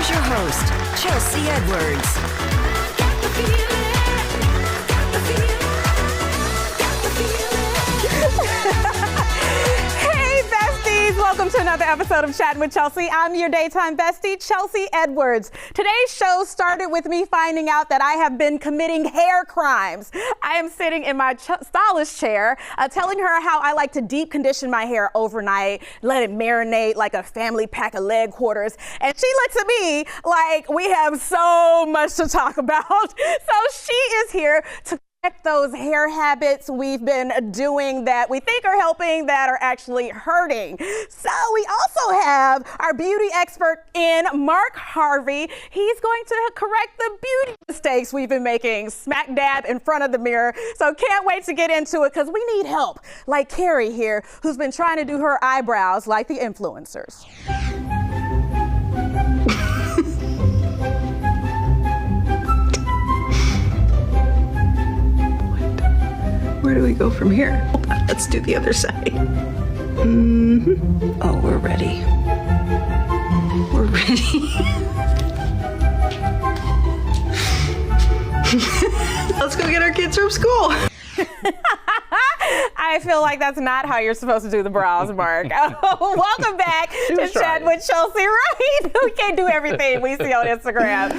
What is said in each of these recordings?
here's your host, Chelsea Edwards. Got the feeling, got the feeling, got the feeling. Hey, besties! Welcome to another episode of Chattin With Chelsea. I'm your daytime bestie, Chelsea Edwards. Today's show started with me finding out that I have been committing hair crimes. I am sitting in my stylist chair, telling her how I like to deep condition my hair overnight, let it marinate like a family pack of leg quarters. And she looks at me like we have so much to talk about. So she is here to those hair habits we've been doing that we think are helping that are actually hurting. So we also have our beauty expert in Mark Harvey. He's going to correct the beauty mistakes we've been making smack dab in front of the mirror. So can't wait to get into it because we need help, like Carrie here, who's been trying to do her eyebrows like the influencers. Where do we go from here? Let's do the other side. Oh, we're ready. We're ready. Let's go get our kids from school. I feel like that's not how you're supposed to do the brows, Mark. Welcome back to Chat with Chelsea, right? We can't do everything we see on Instagram.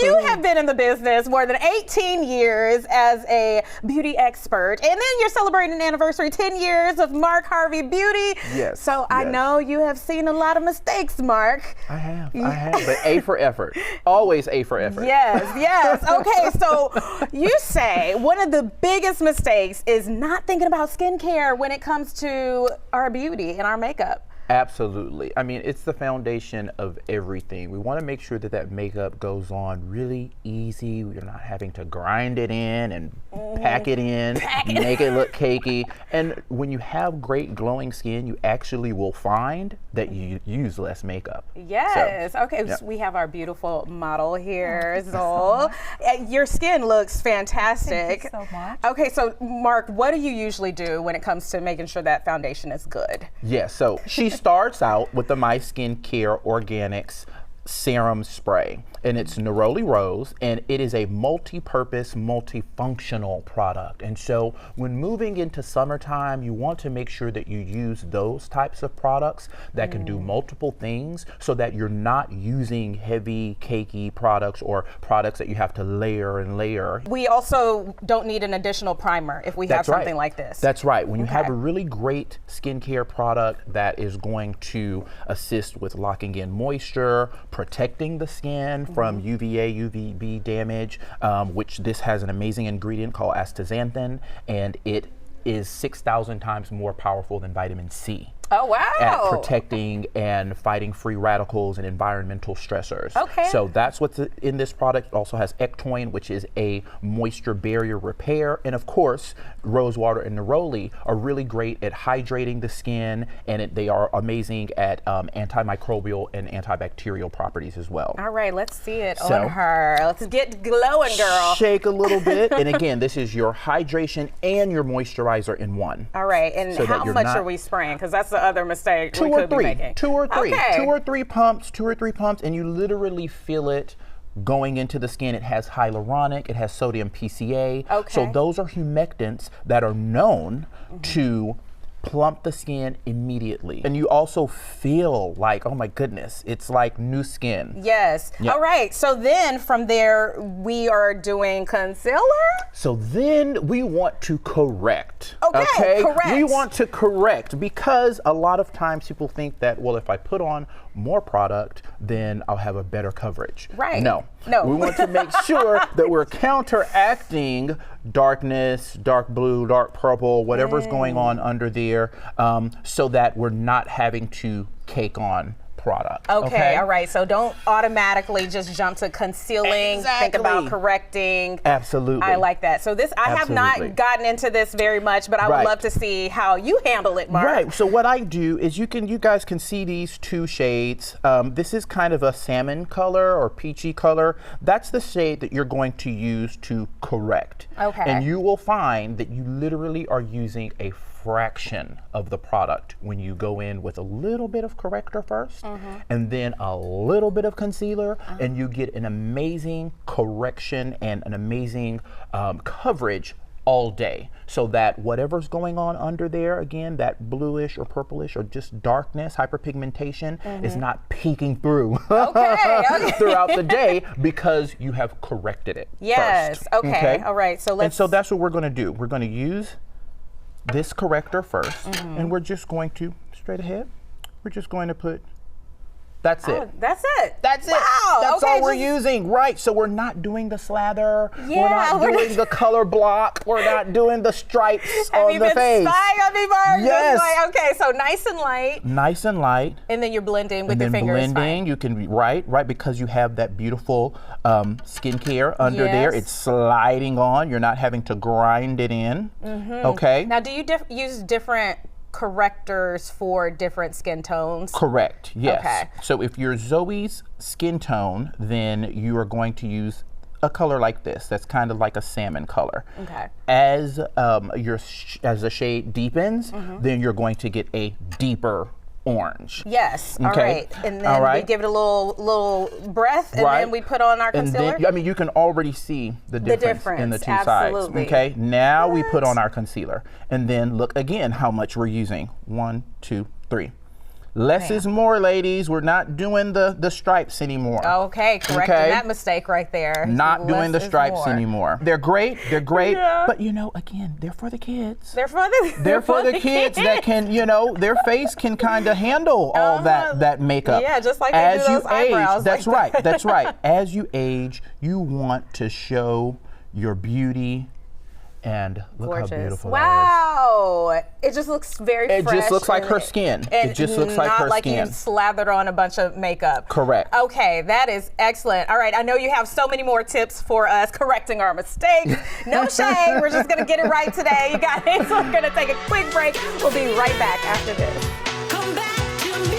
You have been in the business more than 18 years as a beauty expert, and then you're celebrating an anniversary, 10 years of Mark Harvey Beauty. Yes. So I know you have seen a lot of mistakes, Mark. I have, but A for effort. Always A for effort. Yes. Okay, so you say one of the biggest mistakes is not thinking about skincare when it comes to our beauty and our makeup. Absolutely. I mean, it's the foundation of everything. We want to make sure that that makeup goes on really easy. We're not having to grind it in and pack it in, make it look cakey. And when you have great glowing skin, you actually will find that you use less makeup. Yes. So, okay. yeah. So we have our beautiful model here, Zol. Your skin looks fantastic. Thank you so much. Okay. So Mark, what do you usually do when it comes to making sure that foundation is good? Yeah, so she starts out with the My Skin Care Organics Serum Spray, and it's Neroli Rose, and it is a multi-purpose, multifunctional product. And so when moving into summertime, you want to make sure that you use those types of products that can do multiple things so that you're not using heavy, cakey products or products that you have to layer and layer. We also don't need an additional primer if we have something like this. That's right. When you have a really great skincare product that is going to assist with locking in moisture, protecting the skin from UVA, UVB damage, which this has an amazing ingredient called astaxanthin, and it is 6,000 times more powerful than vitamin C. Oh, wow. At protecting and fighting free radicals and environmental stressors. Okay. So that's what's in this product. It also has Ectoin, which is a moisture barrier repair. And of course, rose water and neroli are really great at hydrating the skin, and they are amazing at antimicrobial and antibacterial properties as well. All right, let's see it on her. Let's get glowing, girl. Shake a little bit. And again, this is your hydration and your moisturizer in one. All right, and so how much are we spraying? Because that's the other mistake two we or could three, be making. two or three, Okay. two or three pumps, and you literally feel it going into the skin. It has hyaluronic, it has sodium PCA. Okay. So those are humectants that are known to plump the skin immediately. And you also feel like, oh my goodness, it's like new skin. Yes. Yep. All right. So then from there, we are doing concealer? So then we want to correct. Okay, correct. We want to correct because a lot of times people think that, well, if I put on more product, then I'll have a better coverage. Right. No. We want to make sure that we're counteracting darkness, dark blue, dark purple, whatever's going on under there, so that we're not having to cake on product. Okay, all right. So don't automatically just jump to concealing. Think about correcting. Absolutely. I like that. So this, I have not gotten into this very much, but I would love to see how you handle it, Mark. Right. So what I do is you guys can see these two shades. This is kind of a salmon color or peachy color. That's the shade that you're going to use to correct. Okay. And you will find that you literally are using a fraction of the product when you go in with a little bit of corrector first and then a little bit of concealer, and you get an amazing correction and an amazing coverage all day, so that whatever's going on under there, again, that bluish or purplish or just darkness, hyperpigmentation, is not peeking through throughout the day because you have corrected it first. Okay. All right. So let's. And so that's what we're going to do. We're going to use this corrector first, and we're just going to, straight ahead, we're just going to put, that's it. That's it. That's it. Wow. That's okay, all we're using, right? So we're not doing the slather. Yeah, we're not doing the color block. We're not doing the stripes on the face. Spying on me, Mark? Yes. Okay, so nice and light. Nice and light. And then you're blending with And your then fingers. blending, you can be right, because you have that beautiful skincare under there. It's sliding on. You're not having to grind it in. Okay. Now, do you use different correctors for different skin tones? Correct, yes. Okay. So if you're Zoe's skin tone, then you are going to use a color like this. That's kind of like a salmon color. Okay. As as the shade deepens, then you're going to get a deeper orange. Yes. Okay. All right. And then we give it a little breath, and then we put on our concealer. And then, I mean, you can already see the difference in the two absolutely. sides. Okay. Now we put on our concealer, and then look again how much we're using. 1, 2, 3. Less is more, ladies. We're not doing the stripes anymore. Okay, correcting that mistake right there. Not doing the Less is stripes more. anymore. They're great, but you know, again, they're for the kids. They're for the kids that can, you know, their face can kind of handle all that makeup. Yeah, just like they do those eyebrows. That's right, that's right. As you age, you want to show your beauty. And look Gorgeous. how beautiful Wow. It just looks very fresh. It just looks like her skin. It just looks like her not skin. like you slathered on a bunch of makeup. Correct. Okay, that is excellent. All right, I know you have so many more tips for us correcting our mistakes. No shame. We're just going to get it right today, you guys. So we're going to take a quick break. We'll be right back after this. Come back to me.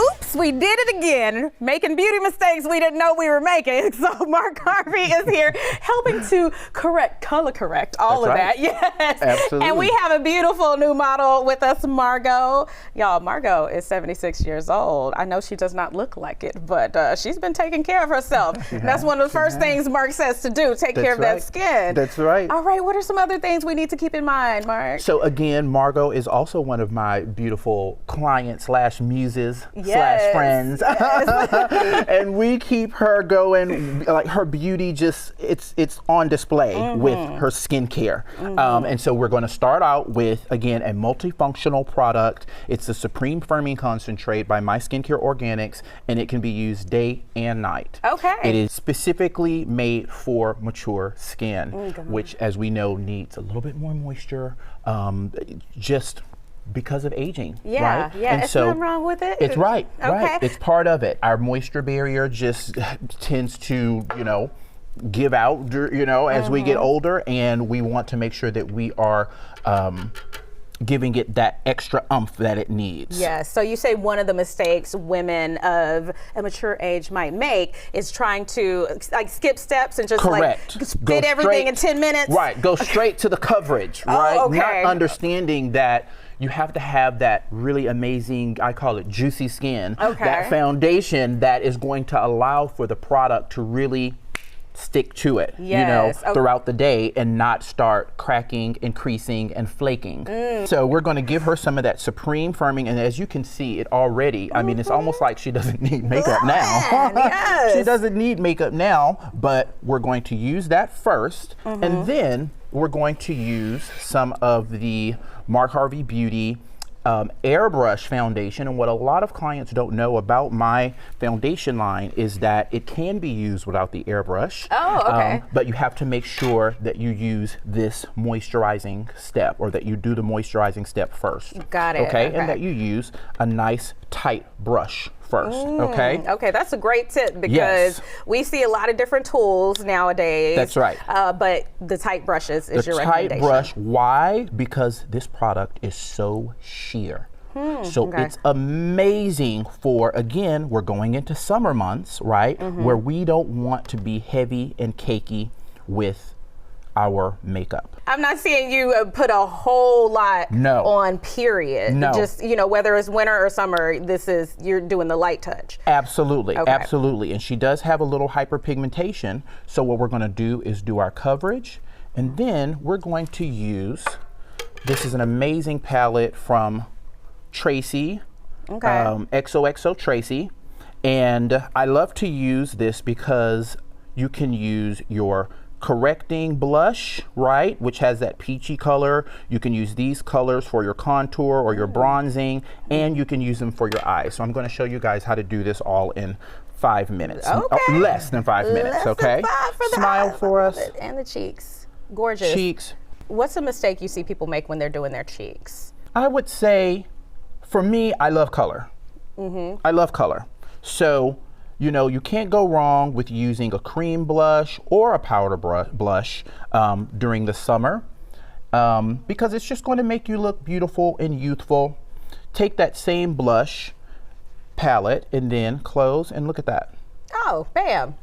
Oops, we did it again, making beauty mistakes we didn't know we were making. So Mark Harvey is here helping to color correct all of that. Yes. Absolutely. And we have a beautiful new model with us, Margot. Y'all, Margot is 76 years old. I know she does not look like it, but she's been taking care of herself. That's one of the first things Mark says to do, take care of that skin. That's right. All right, what are some other things we need to keep in mind, Mark? So again, Margot is also one of my beautiful clients / muses / friends. And we keep her going, like her beauty just, it's on display with her skincare. And so we're going to start out with, again, a multifunctional product. It's the Supreme Firming Concentrate by My Skincare Organics, and it can be used day and night. Okay. It is specifically made for mature skin, which, as we know, needs a little bit more moisture, just because of aging. Yeah, right? yeah. And Is so nothing wrong with it? It's right. Okay. It's part of it. Our moisture barrier just tends to, you know, give out, you know, as we get older, and we want to make sure that we are giving it that extra oomph that it needs. Yes. So you say one of the mistakes women of a mature age might make is trying to like skip steps and just Correct. like Go fit everything in straight- 10 minutes. Right. Go straight to the coverage. Right. okay. Not understanding that you have to have that really amazing, I call it juicy skin. Okay. That foundation that is going to allow for the product to really stick to it, you know, Yes. Okay. throughout the day and not start cracking and creasing and flaking. So we're going to give her some of that Supreme Firming, and as you can see it already, I mean, it's almost like she doesn't need makeup now. Yes. She doesn't need makeup now, but we're going to use that first, and then we're going to use some of the Mark Harvey Beauty airbrush foundation. And what a lot of clients don't know about my foundation line is that it can be used without the airbrush. Oh, okay. But you have to make sure that you use this moisturizing step, or that you do the moisturizing step first. Got it. Okay, Okay. and that you use a nice tight brush first. Okay. Okay, that's a great tip because Yes. we see a lot of different tools nowadays. That's right. But the tight brushes is your The recommendation. tight brush. Why? Because this product is so sheer. So okay. it's amazing for, again, we're going into summer months, right? Where we don't want to be heavy and cakey with our makeup. I'm not seeing you put a whole lot on, period. No. Just, you know, whether it's winter or summer, you're doing the light touch. Absolutely, Okay. absolutely. And she does have a little hyperpigmentation. So what we're gonna do is do our coverage, and then we're going to use, this is an amazing palette from Tracy, XOXO Tracy. And I love to use this because you can use your correcting blush, right, which has that peachy color. You can use these colors for your contour or your bronzing, and you can use them for your eyes. So I'm going to show you guys how to do this all in 5 minutes. Okay. Less than 5 minutes, okay? Than 5 for the Smile eyes. for I love us. it. And the cheeks. Gorgeous. Cheeks. What's a mistake you see people make when they're doing their cheeks? I would say, for me, I love color. I love color. So, you know, you can't go wrong with using a cream blush or a powder blush during the summer because it's just going to make you look beautiful and youthful. Take that same blush palette and then close and look at that. Oh, bam.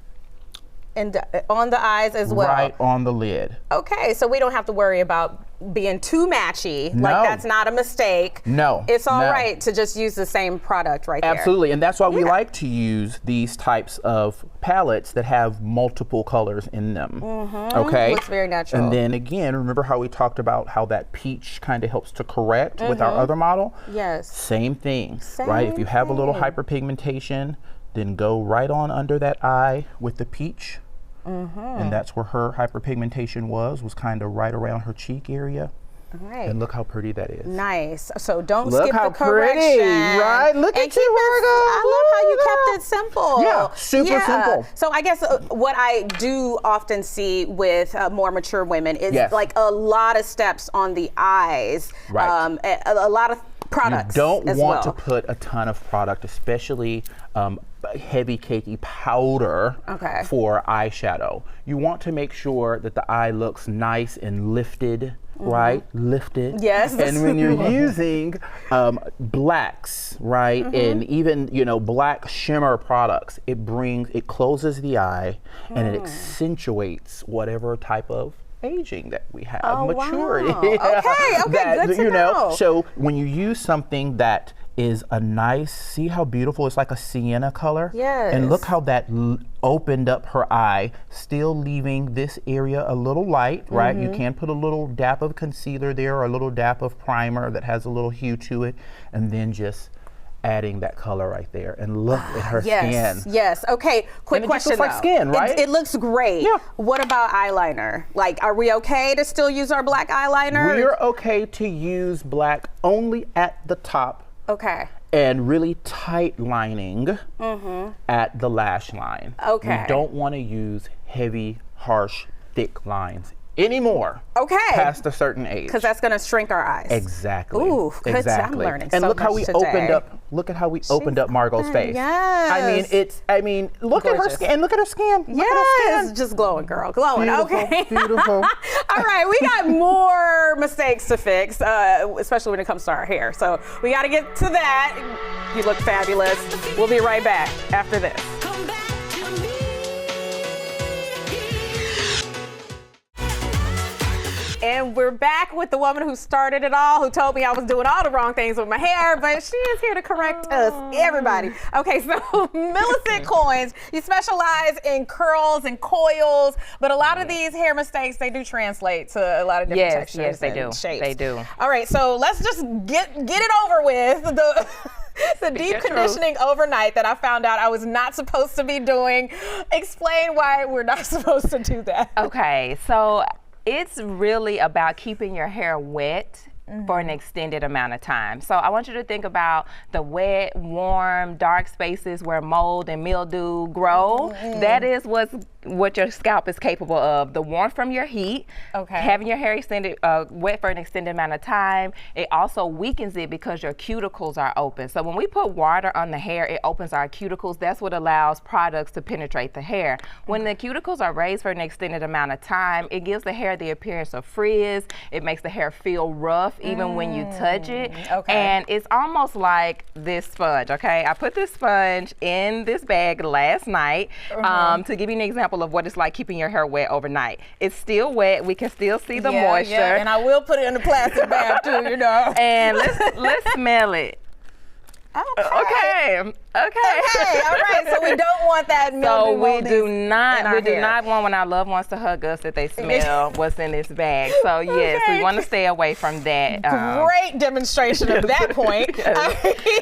And on the eyes as well. Right on the lid. Okay, so we don't have to worry about being too matchy. No. Like, that's not a mistake. No. It's all no. right to just use the same product right there. Absolutely, and that's why we like to use these types of palettes that have multiple colors in them. Okay? Looks very natural. And then again, remember how we talked about how that peach kind of helps to correct with our other model? Yes. Same thing, right? If you have a little hyperpigmentation, then go right on under that eye with the peach. And that's where her hyperpigmentation was kind of right around her cheek area. All right. And look how pretty that is. Nice. So don't Look skip how the correction. pretty, right? Look And at you, I love how you Virgo. kept it simple. Yeah, super simple. So I guess what I do often see with more mature women is like a lot of steps on the eyes. Right. A lot of products. You don't as want well. to put a ton of product, especially heavy cakey powder for eyeshadow. You want to make sure that the eye looks nice and lifted, right? Lifted. Yes. And when you're using blacks, right, and even, you know, black shimmer products, it closes the eye and it accentuates whatever type of aging that we have, maturity. Wow. Okay, that, good to you know. So when you use something that is a nice, see how beautiful, it's like a sienna color? Yes. And look how that opened up her eye, still leaving this area a little light, right? You can put a little dab of concealer there or a little dab of primer that has a little hue to it, and then just adding that color right there. And look at her skin. Yes. Okay. Quick And it question. just looks like skin, right? It looks great. Yeah. What about eyeliner? Like, are we okay to still use our black eyeliner? We're okay to use black only at the top. Okay. And really tight lining at the lash line. Okay. We don't want to use heavy, harsh, thick lines anymore. Okay. Past a certain age. Because that's going to shrink our eyes. Exactly. Ooh, good. Exactly. I'm learning and so look how much we today. opened up. Look at how we opened up Margot's face. Yes. I mean, look at her Gorgeous. skin. Look at her skin. Look at her Yes, skin. just glowing, girl, glowing. Beautiful, Okay. beautiful. All right, we got more mistakes to fix, especially when it comes to our hair. So we got to get to that. You look fabulous. We'll be right back after this. Come back to me. And we're back with the woman who started it all, who told me I was doing all the wrong things with my hair, but she is here to correct us, everybody. Okay, so Millicent Coins, you specialize in curls and coils, but a lot of these hair mistakes, they do translate to a lot of different textures Yes, they and do. shapes. They do. All right, so let's just get it over with. The deep your truth. conditioning overnight that I found out I was not supposed to be doing. Explain why we're not supposed to do that. Okay, so it's really about keeping your hair wet for an extended amount of time. So I want you to think about the wet, warm, dark spaces where mold and mildew grow. That is what your scalp is capable of. The warmth from your heat, having your hair extended wet for an extended amount of time, it also weakens it because your cuticles are open. So when we put water on the hair, it opens our cuticles. That's what allows products to penetrate the hair. When the cuticles are raised for an extended amount of time, it gives the hair the appearance of frizz. It makes the hair feel rough even when you touch it. And it's almost like this sponge, okay? I put this sponge in this bag last night to give you an example example of what it's like keeping your hair wet overnight. It's still wet. We can still see the moisture. Yeah, and I will put it in the plastic bag too, you know. And let's smell it. Okay. Okay, all right. So we don't want that mildew. So we do not hair. want when our loved ones to hug us that they smell what's in this bag. So yes, we want to stay away from that. Great demonstration of that point.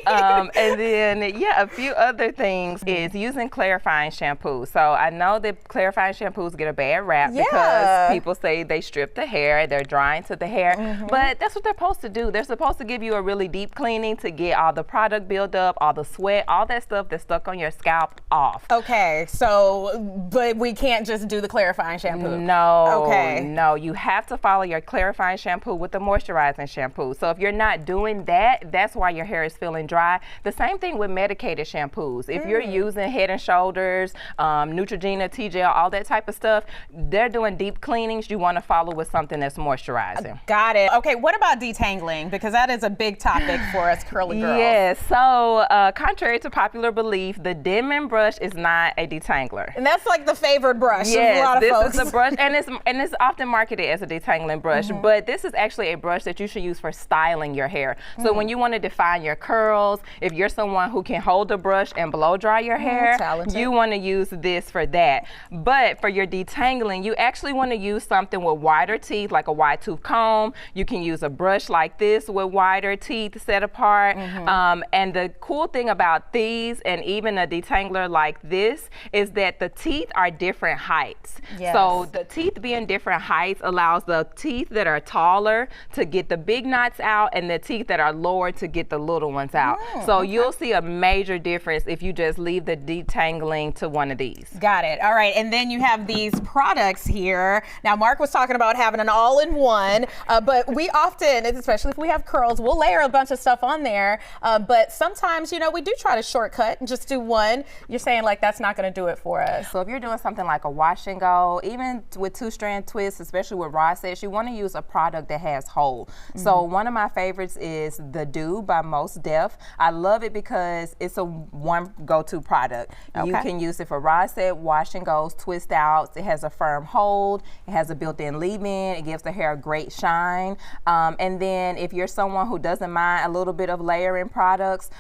And then a few other things is using clarifying shampoo. So I know that clarifying shampoos get a bad rap because people say they strip the hair, they're drying to the hair, but that's what they're supposed to do. They're supposed to give you a really deep cleaning to get all the product build up, all the sweat, all that stuff that's stuck on your scalp off. Okay, so, but we can't just do the clarifying shampoo. No. Okay. No, you have to follow your clarifying shampoo with the moisturizing shampoo. So if you're not doing that, that's why your hair is feeling dry. The same thing with medicated shampoos. If you're using Head and Shoulders, Neutrogena, T-Gel, all that type of stuff, they're doing deep cleanings. You want to follow with something that's moisturizing. Got it. Okay, what about detangling? Because that is a big topic for us curly girls. Yes. So contrary to popular belief, the Denman brush is not a detangler. And that's like the favorite brush of a lot of this folks. is the brush, and it's often marketed as a detangling brush, but this is actually a brush that you should use for styling your hair. So when you want to define your curls, if you're someone who can hold a brush and blow dry your hair, you want to use this for that. But for your detangling, you actually want to use something with wider teeth, like a wide tooth comb. You can use a brush like this with wider teeth set apart. And the cool thing about these and even a detangler like this is that the teeth are different heights. Yes. So the teeth being different heights allows the teeth that are taller to get the big knots out and the teeth that are lower to get the little ones out. So you'll see a major difference if you just leave the detangling to one of these. Got it. All right. And then you have these products here. Now, Mark was talking about having an all-in-one, but we often, especially if we have curls, we'll layer a bunch of stuff on there. But sometimes, you know, we do try to shortcut and just do one. You're saying like that's not going to do it for us. So if you're doing something like a wash and go, even with two-strand twists, especially with rod sets, you want to use a product that has hold. So one of my favorites is the Do by Most Def. I love it because it's a one go-to product. You can use it for rod set, wash and goes, twist outs. It has a firm hold. It has a built-in leave-in. It gives the hair a great shine. And then if you're someone who doesn't mind a little bit of layering products,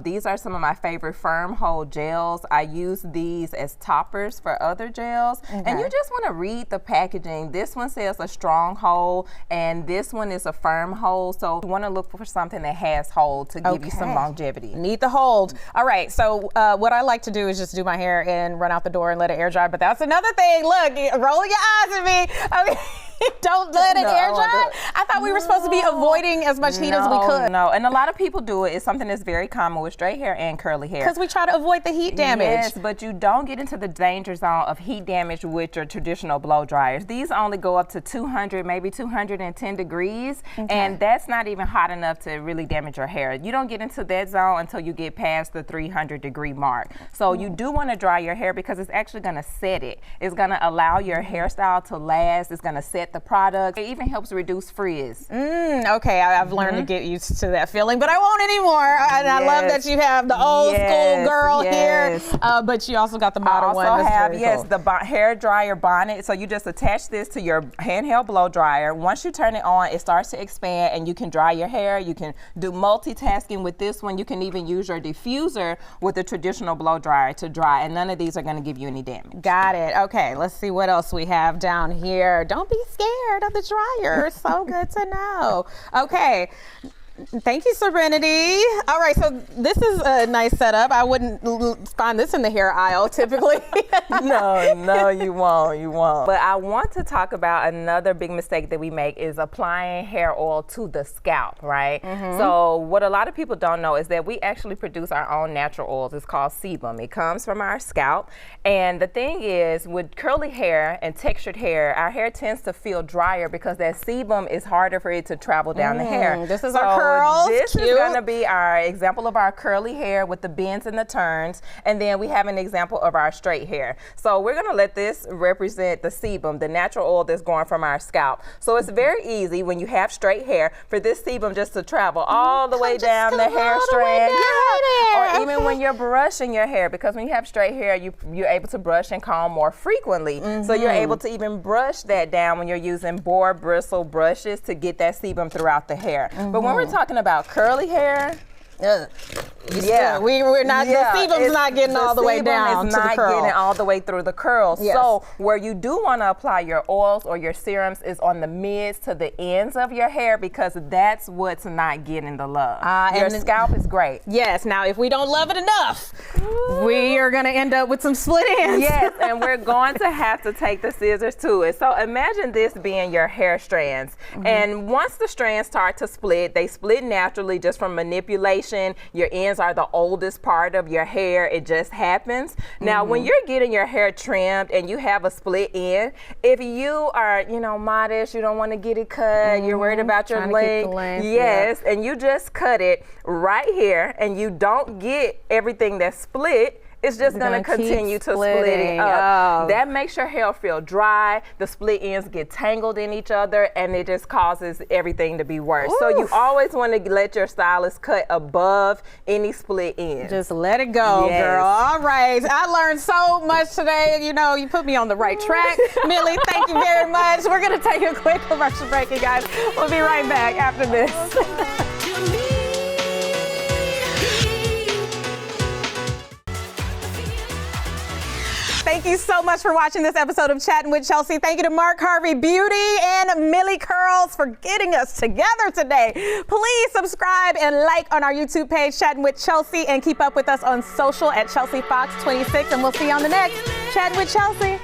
these are some of my favorite firm hold gels. I use these as toppers for other gels. And you just want to read the packaging. This one says a strong hold and this one is a firm hold. So you want to look for something that has hold to give you some longevity. Need the hold. All right. So what I like to do is just do my hair and run out the door and let it air dry. But that's another thing. Look, roll your eyes at me. Okay. Don't let it air dry. I thought we were supposed to be avoiding as much heat as we could. No, and a lot of people do it. It's something that's very common with straight hair and curly hair. Because we try to avoid the heat damage. Yes, but you don't get into the danger zone of heat damage with your traditional blow dryers. These only go up to 200, maybe 210 degrees, and that's not even hot enough to really damage your hair. You don't get into that zone until you get past the 300-degree mark. So you do want to dry your hair because it's actually going to set it. It's going to allow your hairstyle to last. It's going to set the product. It even helps reduce frizz. Okay, I've learned to get used to that feeling, but I won't anymore. And I love that you have the old school girl here, but you also got the modern one. I also have, cool. the hair dryer bonnet. So you just attach this to your handheld blow dryer. Once you turn it on, it starts to expand and you can dry your hair. You can do multitasking with this one. You can even use your diffuser with a traditional blow dryer to dry, and none of these are going to give you any damage. Got it. Okay, let's see what else we have down here. Don't be scared of the dryer. It's so good to know. Okay. Thank you, Serenity. All right, so this is a nice setup. I wouldn't find this in the hair aisle typically. No, you won't. But I want to talk about another big mistake that we make is applying hair oil to the scalp, right? So what a lot of people don't know is that we actually produce our own natural oils. It's called sebum. It comes from our scalp. And the thing is, with curly hair and textured hair, our hair tends to feel drier because that sebum is harder for it to travel down the hair. This is our curls. This is going to be our example of our curly hair with the bends and the turns, and then we have an example of our straight hair. So we're going to let this represent the sebum, the natural oil that's going from our scalp. So it's very easy when you have straight hair for this sebum just to travel all the way down the hair strand. Or even when you're brushing your hair, because when you have straight hair, you're able to brush and comb more frequently. So you're able to even brush that down when you're using boar bristle brushes to get that sebum throughout the hair. But when we're talking about curly hair, Yeah, we're not. The sebum's not getting all the way down it's to the not curl. getting all the way through the curls. Yes. So where you do want to apply your oils or your serums is on the mids to the ends of your hair, because that's what's not getting the love. Your and scalp is great. Yes. Now, if we don't love it enough, we are gonna end up with some split ends. Yes, and we're going to have to take the scissors to it. So imagine this being your hair strands. And once the strands start to split, they split naturally just from manipulation. Your ends are the oldest part of your hair. It just happens. Now, when you're getting your hair trimmed and you have a split end, if you are, modest, you don't want to get it cut, you're worried about your Trying to keep the length. length, Yes, and you just cut it right here and you don't get everything that's split, it's just going to gonna keep continue to split splitting. it up. Oh. That makes your hair feel dry, the split ends get tangled in each other, and it just causes everything to be worse. So you always want to let your stylist cut above any split ends. Just let it go, Yes. girl. All right. I learned so much today. You put me on the right track. Millie, thank you very much. We're going to take a quick commercial break, you guys. We'll be right back after this. Thank you so much for watching this episode of Chattin' with Chelsea. Thank you to Mark Harvey Beauty and Millie Curls for getting us together today. Please subscribe and like on our YouTube page, Chattin' with Chelsea, and keep up with us on social at Chelsea Fox 26. And we'll see you on the next Chattin' with Chelsea.